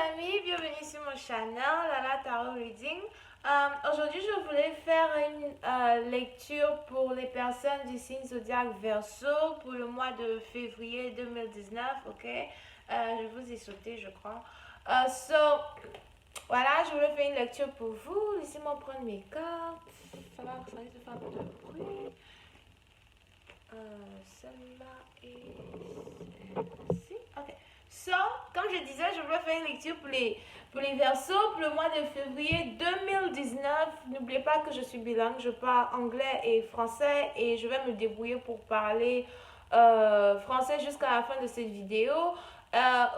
amis, bienvenue sur mon channel Lala Tarot Reading. Aujourd'hui, je voulais faire une lecture pour les personnes du signe zodiaque Verseau pour le mois de février 2019, ok? Je vous ai sauté, je crois. Voilà, je voulais faire une lecture pour vous. Laissez-moi prendre mes cartes. Ça risque de faire un peu de bruit. Celle-là et celle-ci. Ok. Comme je disais, je vais faire une lecture pour les Verseaux pour le mois de février 2019. N'oubliez pas que je suis bilingue, je parle anglais et français et je vais me débrouiller pour parler français jusqu'à la fin de cette vidéo.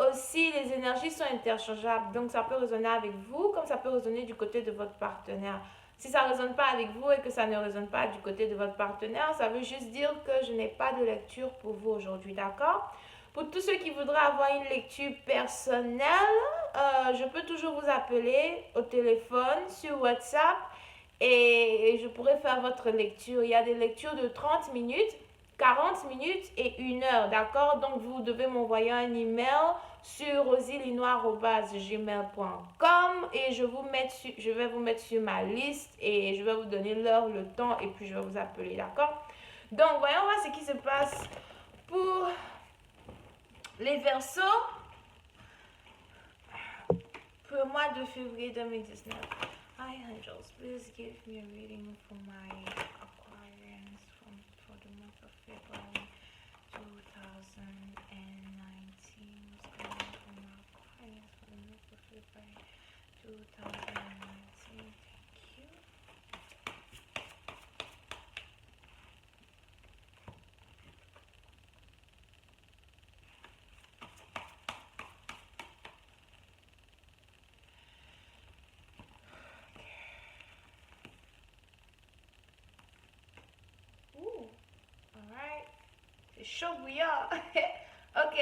Aussi, les énergies sont interchangeables, donc ça peut résonner avec vous comme ça peut résonner du côté de votre partenaire. Si ça ne résonne pas avec vous et que ça ne résonne pas du côté de votre partenaire, ça veut juste dire que je n'ai pas de lecture pour vous aujourd'hui, d'accord? Pour tous ceux qui voudraient avoir une lecture personnelle, je peux toujours vous appeler au téléphone, sur WhatsApp et je pourrai faire votre lecture. Il y a des lectures de 30 minutes, 40 minutes et 1 heure, d'accord? Donc, vous devez m'envoyer un email sur rosilinois@gmail.com et je vais vous mettre sur ma liste et je vais vous donner l'heure, le temps et puis je vais vous appeler, d'accord? Donc, voyons voir ce qui se passe pour les Verseaux pour le mois de février 2019. Hi angels, please give me a reading for my Aquarians for the month of February 2019. What's going on for my Aquarians for the month of February 2019? Thank you. C'est chaud bouillant. Ok,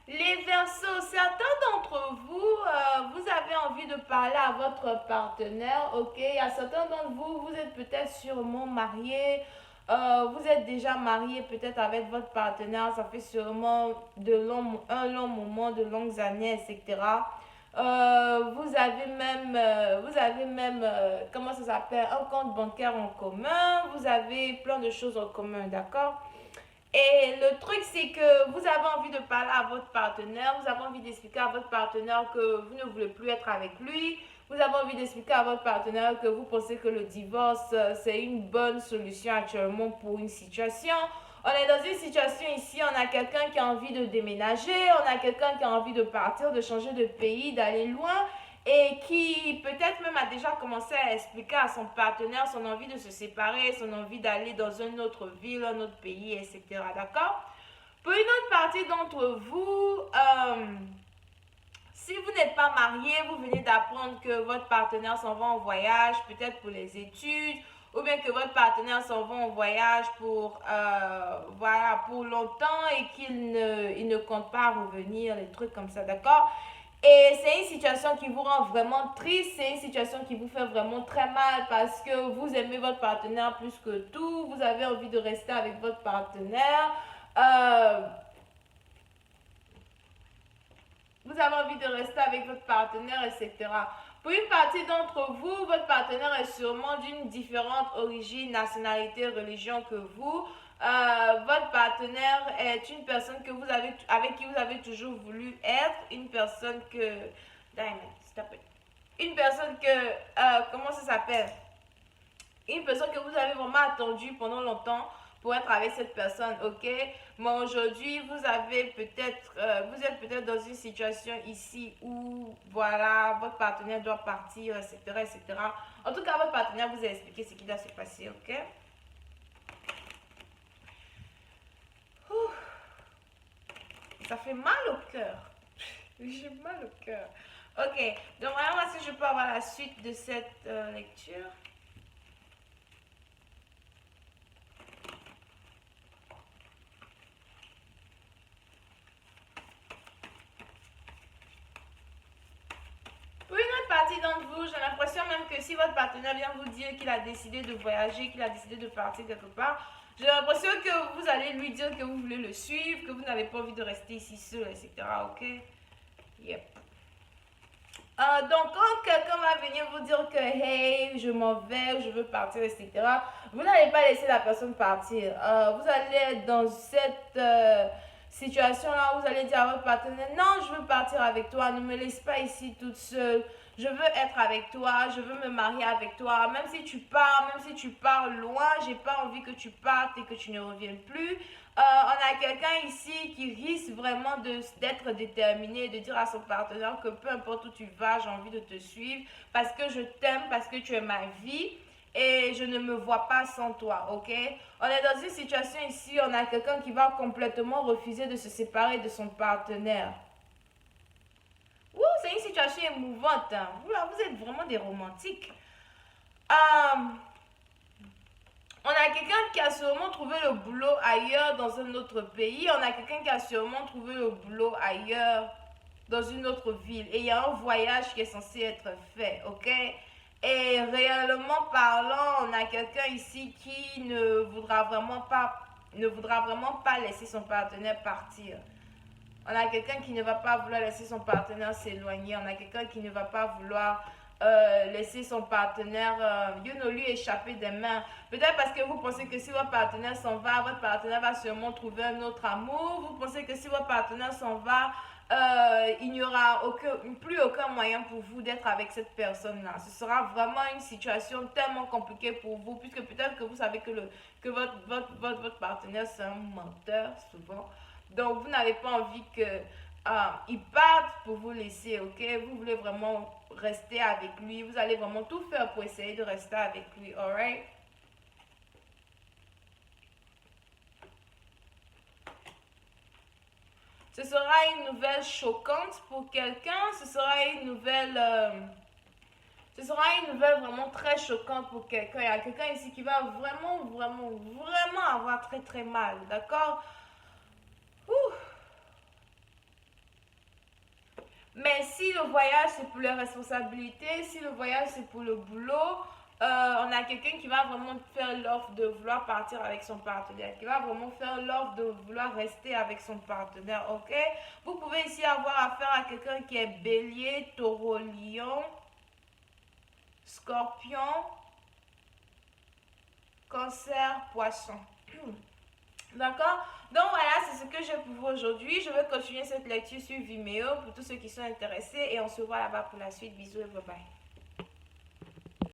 les Verseaux, certains d'entre vous, vous avez envie de parler à votre partenaire, ok? Il y a certains d'entre vous, vous êtes peut-être sûrement mariés, vous êtes déjà marié peut-être avec votre partenaire, ça fait sûrement un long moment, de longues années, etc. Vous avez même comment ça s'appelle, un compte bancaire en commun, vous avez plein de choses en commun, d'accord? Et le truc, c'est que vous avez envie de parler à votre partenaire, vous avez envie d'expliquer à votre partenaire que vous ne voulez plus être avec lui, vous avez envie d'expliquer à votre partenaire que vous pensez que le divorce, c'est une bonne solution actuellement pour une situation. On est dans une situation ici, on a quelqu'un qui a envie de déménager, on a quelqu'un qui a envie de partir, de changer de pays, d'aller loin et qui peut-être même a déjà commencé à expliquer à son partenaire son envie de se séparer, son envie d'aller dans une autre ville, un autre pays, etc. D'accord? Pour une autre partie d'entre vous, si vous n'êtes pas marié, vous venez d'apprendre que votre partenaire s'en va en voyage, peut-être pour les études, ou bien que votre partenaire s'en va en voyage voilà, pour longtemps et il ne compte pas revenir, les trucs comme ça, d'accord? Et c'est une situation qui vous rend vraiment triste, c'est une situation qui vous fait vraiment très mal parce que vous aimez votre partenaire plus que tout, vous avez envie de rester avec votre partenaire, vous avez envie de rester avec votre partenaire, etc. Pour une partie d'entre vous, votre partenaire est sûrement d'une différente origine, nationalité, religion que vous. Votre partenaire est une personne avec qui vous avez toujours voulu être, une personne que... Diamond, stop it. Une personne comment ça s'appelle? Une personne que vous avez vraiment attendu pendant longtemps pour être avec cette personne, ok? Mais aujourd'hui, vous êtes peut-être dans une situation ici où, voilà, votre partenaire doit partir, etc., etc. En tout cas, votre partenaire vous a expliqué ce qui doit se passer, ok? Ça fait mal au cœur. J'ai mal au cœur. Ok, donc voyons voir si je peux avoir la suite de cette lecture. Pour une autre partie d'entre vous, j'ai l'impression même que si votre partenaire vient vous dire qu'il a décidé de voyager, qu'il a décidé de partir quelque part, j'ai l'impression que vous allez lui dire que vous voulez le suivre, que vous n'avez pas envie de rester ici seul, etc. Ok? Yep. Donc, quand quelqu'un va venir vous dire que hey, je m'en vais, je veux partir, etc., vous n'allez pas laisser la personne partir. Vous allez être dans cette situation-là, vous allez dire à votre partenaire non, je veux partir avec toi, ne me laisse pas ici toute seule. Je veux être avec toi, je veux me marier avec toi. Même si tu pars, même si tu pars loin, j'ai pas envie que tu partes et que tu ne reviennes plus. On a quelqu'un ici qui risque vraiment d'être déterminé, de dire à son partenaire que peu importe où tu vas, j'ai envie de te suivre parce que je t'aime, parce que tu es ma vie et je ne me vois pas sans toi, ok? On est dans une situation ici, on a quelqu'un qui va complètement refuser de se séparer de son partenaire. Ouh, c'est une situation émouvante, hein. Vous êtes vraiment des romantiques. Euh, On a quelqu'un qui a sûrement trouvé le boulot ailleurs dans un autre pays. On a quelqu'un qui a sûrement trouvé le boulot ailleurs dans une autre ville. Et il y a un voyage qui est censé être fait, ok? Et réellement parlant, on a quelqu'un ici qui ne voudra vraiment pas laisser son partenaire partir. On a quelqu'un qui ne va pas vouloir laisser son partenaire s'éloigner. On a quelqu'un qui ne va pas vouloir laisser son partenaire, lui échapper des mains. Peut-être parce que vous pensez que si votre partenaire s'en va, votre partenaire va sûrement trouver un autre amour. Vous pensez que si votre partenaire s'en va, il n'y aura plus aucun moyen pour vous d'être avec cette personne-là. Ce sera vraiment une situation tellement compliquée pour vous, puisque peut-être que vous savez que votre partenaire, c'est un menteur, souvent. Donc, vous n'avez pas envie que il parte pour vous laisser, ok? Vous voulez vraiment rester avec lui. Vous allez vraiment tout faire pour essayer de rester avec lui, alright? Ce sera une nouvelle choquante pour quelqu'un. Ce sera une nouvelle vraiment très choquante pour quelqu'un. Il y a quelqu'un ici qui va vraiment, vraiment, vraiment avoir très, très mal, d'accord? Ouh. Mais si le voyage c'est pour les responsabilités, si le voyage c'est pour le boulot, on a quelqu'un qui va vraiment faire l'offre de vouloir partir avec son partenaire, qui va vraiment faire l'offre de vouloir rester avec son partenaire, ok? Vous pouvez ici avoir affaire à quelqu'un qui est bélier, taureau, lion, scorpion, cancer, poisson. D'accord? Donc voilà, c'est ce que j'ai pour vous aujourd'hui. Je vais continuer cette lecture sur Vimeo pour tous ceux qui sont intéressés et on se voit là-bas pour la suite. Bisous et bye bye.